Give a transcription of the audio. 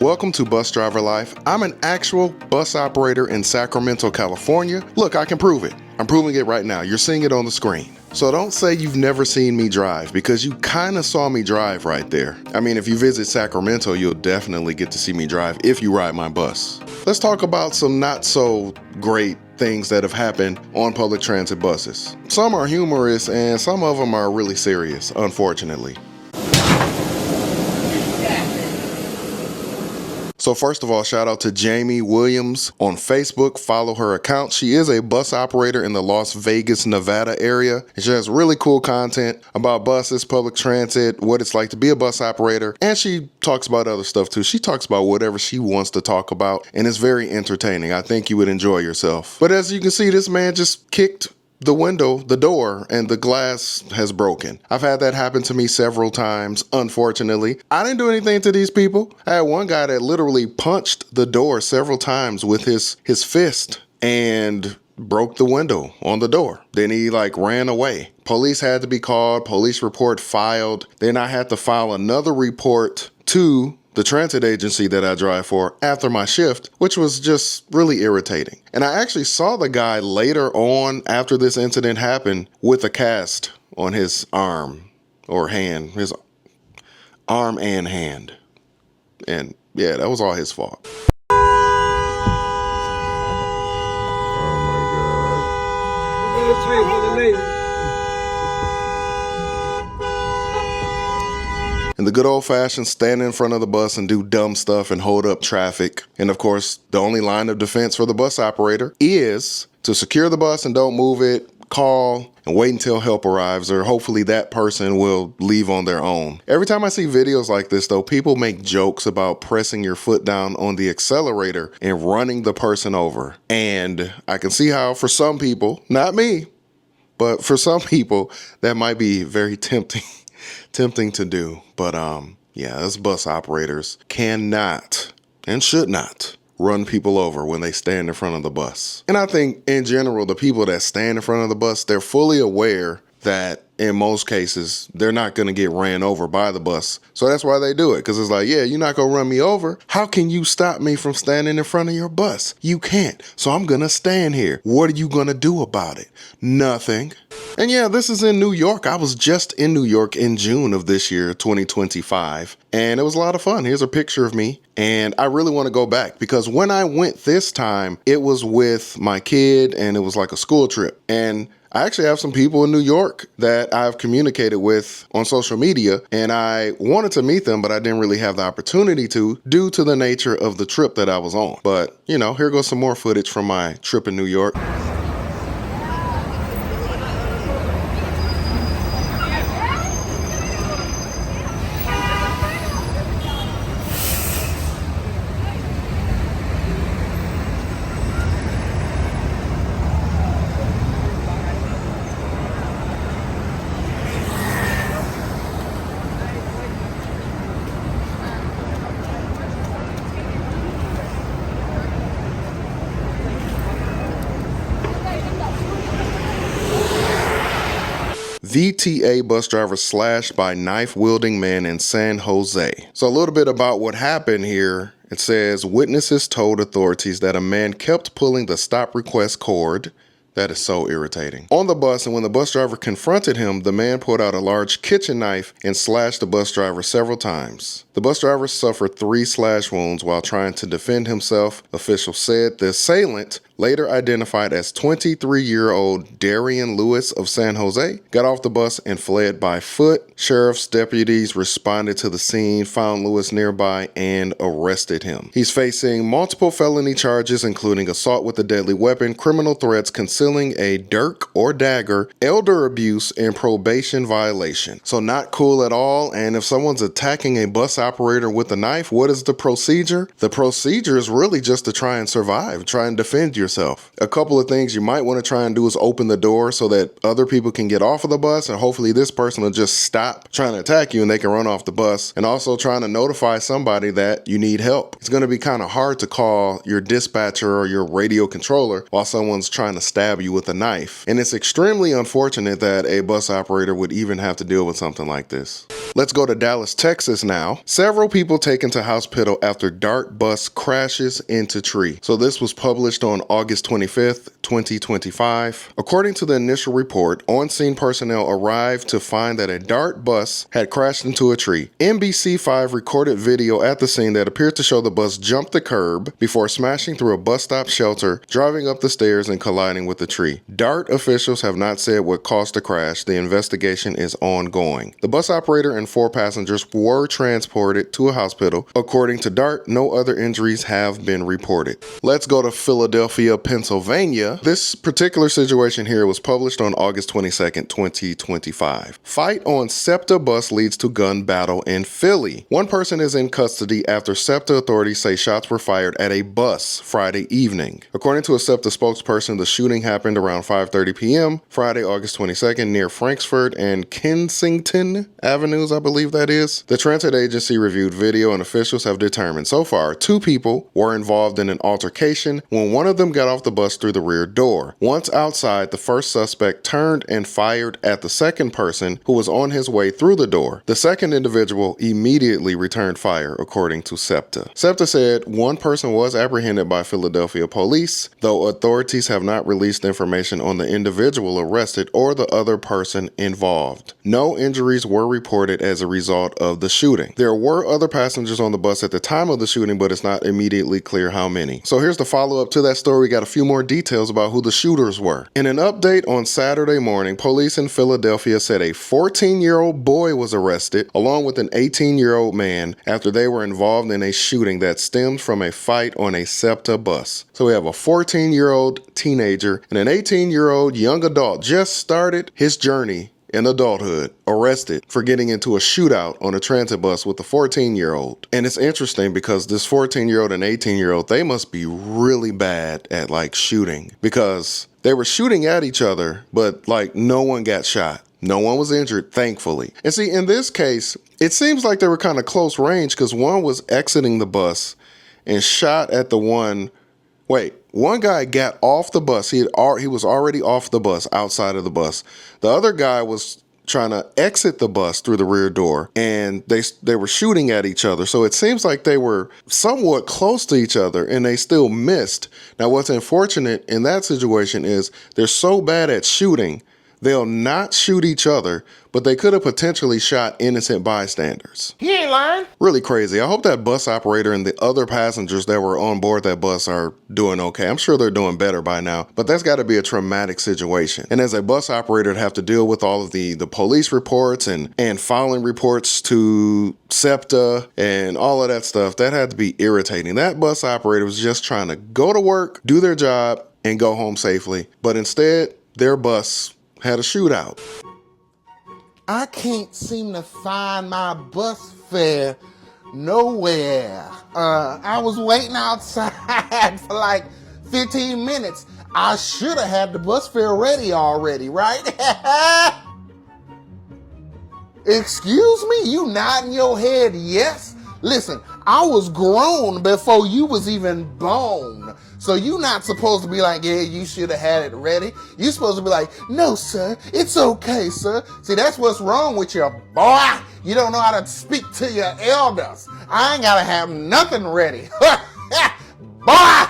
Welcome to Bus Driver Life. I'm an actual bus operator in Sacramento, California. Look, I can prove it. I'm proving it right now. You're seeing it on the screen. So don't say you've never seen me drive, because you kind of saw me drive right there. I mean, if you visit Sacramento, you'll definitely get to see me drive if you ride my bus. Let's talk about some not so great things that have happened on public transit buses. Some are humorous and some of them are really serious, unfortunately. So first of all, shout out to Jamie Williams on Facebook. Follow her account. She is a bus operator in the Las Vegas, Nevada area. And she has really cool content about buses, public transit, what it's like to be a bus operator. And she talks about other stuff too. She talks about whatever she wants to talk about. And it's very entertaining. I think you would enjoy yourself. But as you can see, this man just kicked the door, and the glass has broken. I've had that happen to me several times, unfortunately. I didn't do anything to these people. I had one guy that literally punched the door several times with his fist and broke the window on the door. Then he ran away. Police had to be called, police report filed. Then I had to file another report to the transit agency that I drive for after my shift, which was just really irritating. And I actually saw the guy later on after this incident happened with a cast on his arm or hand, his arm and hand. And yeah, that was all his fault. Oh my God. And the good old-fashioned stand in front of the bus and do dumb stuff and hold up traffic. And of course, the only line of defense for the bus operator is to secure the bus and don't move it, call, and wait until help arrives, or hopefully that person will leave on their own. Every time I see videos like this though, people make jokes about pressing your foot down on the accelerator and running the person over. And I can see how for some people, not me, but for some people, that might be very tempting to do. But yeah, us bus operators cannot and should not run people over when they stand in front of the bus. And I think in general, the people that stand in front of the bus, they're fully aware that in most cases, they're not going to get ran over by the bus. So that's why they do it. Because it's like, yeah, you're not going to run me over. How can you stop me from standing in front of your bus? You can't. So I'm going to stand here. What are you going to do about it? Nothing. And yeah, this is in New York. I was just in New York in June of this year, 2025. And it was a lot of fun. Here's a picture of me. And I really want to go back because when I went this time, it was with my kid and it was like a school trip. And I actually have some people in New York that I've communicated with on social media, and I wanted to meet them, but I didn't really have the opportunity to due to the nature of the trip that I was on. But, you know, here goes some more footage from my trip in New York. VTA bus driver slashed by knife-wielding man in San Jose. So a little bit about what happened here. It says, witnesses told authorities that a man kept pulling the stop request cord. That is so irritating. On the bus, and when the bus driver confronted him, the man pulled out a large kitchen knife and slashed the bus driver several times. The bus driver suffered 3 slash wounds while trying to defend himself. Officials said the assailant, later identified as 23-year-old Darian Lewis of San Jose, got off the bus and fled by foot. Sheriff's deputies responded to the scene, found Lewis nearby, and arrested him. He's facing multiple felony charges, including assault with a deadly weapon, criminal threats, concealing a dirk or dagger, elder abuse, and probation violation. So not cool at all. And if someone's attacking a bus operator with a knife, what is the procedure? The procedure is really just to try and survive, try and defend yourself. A couple of things you might want to try and do is open the door so that other people can get off of the bus, and hopefully this person will just stop trying to attack you and they can run off the bus. And also trying to notify somebody that you need help. It's going to be kind of hard to call your dispatcher or your radio controller while someone's trying to stab you with a knife. And it's extremely unfortunate that a bus operator would even have to deal with something like this. Let's go to Dallas, Texas now. Several people taken to hospital after DART bus crashes into tree. So this was published on August 25th, 2025. According to the initial report, on-scene personnel arrived to find that a DART bus had crashed into a tree. NBC5 recorded video at the scene that appeared to show the bus jump the curb before smashing through a bus stop shelter, driving up the stairs and colliding with the tree. DART officials have not said what caused the crash. The investigation is ongoing. The bus operator and 4 passengers were transported to a hospital. According to DART, no other injuries have been reported. Let's go to Philadelphia, Pennsylvania. This particular situation here was published on August 22nd, 2025. Fight on SEPTA bus leads to gun battle in Philly. One person is in custody after SEPTA authorities say shots were fired at a bus Friday evening. According to a SEPTA spokesperson, the shooting happened around 5:30 p.m. Friday, August 22nd, near Frankfurt and Kensington Avenues, I believe that is. The transit agency reviewed video and officials have determined so far 2 people were involved in an altercation when one of them got off the bus through the rear door. Once outside, the first suspect turned and fired at the second person who was on his way through the door. The second individual immediately returned fire, according to SEPTA. SEPTA said one person was apprehended by Philadelphia police, though authorities have not released information on the individual arrested or the other person involved. No injuries were reported as a result of the shooting. There were other passengers on the bus at the time of the shooting, but it's not immediately clear how many. So here's the follow-up to that story. We got a few more details about who the shooters were. In an update on Saturday morning, police in Philadelphia said a 14-year-old boy was arrested along with an 18-year-old man after they were involved in a shooting that stemmed from a fight on a SEPTA bus. So we have a 14-year-old teenager and an 18-year-old young adult just started his journey in adulthood, arrested for getting into a shootout on a transit bus with a 14-year-old. And it's interesting because this 14-year-old and 18-year-old, they must be really bad at like shooting because they were shooting at each other, but like no one got shot. No one was injured, thankfully. And see, in this case, it seems like they were kind of close range because one was exiting the bus and shot at the one. Wait, one guy got off the bus. He was already off the bus, outside of the bus. The other guy was trying to exit the bus through the rear door, and they were shooting at each other. So it seems like they were somewhat close to each other, and they still missed. Now, what's unfortunate in that situation is they're so bad at shooting, they'll not shoot each other, but they could have potentially shot innocent bystanders. He ain't lying. Really crazy. I hope that bus operator and the other passengers that were on board that bus are doing okay. I'm sure they're doing better by now, but that's got to be a traumatic situation. And as a bus operator to have to deal with all of the police reports and filing reports to SEPTA and all of that stuff, that had to be irritating. That bus operator was just trying to go to work, do their job, and go home safely. But instead, their bus had a shootout. I can't seem to find my bus fare nowhere. I was waiting outside for like 15 minutes. I should have had the bus fare ready already, right? Excuse me? You nodding your head yes? Listen, I was grown before you was even born. So you not supposed to be like, yeah, you should have had it ready. You supposed to be like, no, sir, it's okay, sir. See, that's what's wrong with you, boy. You don't know how to speak to your elders. I ain't gotta have nothing ready. Boy!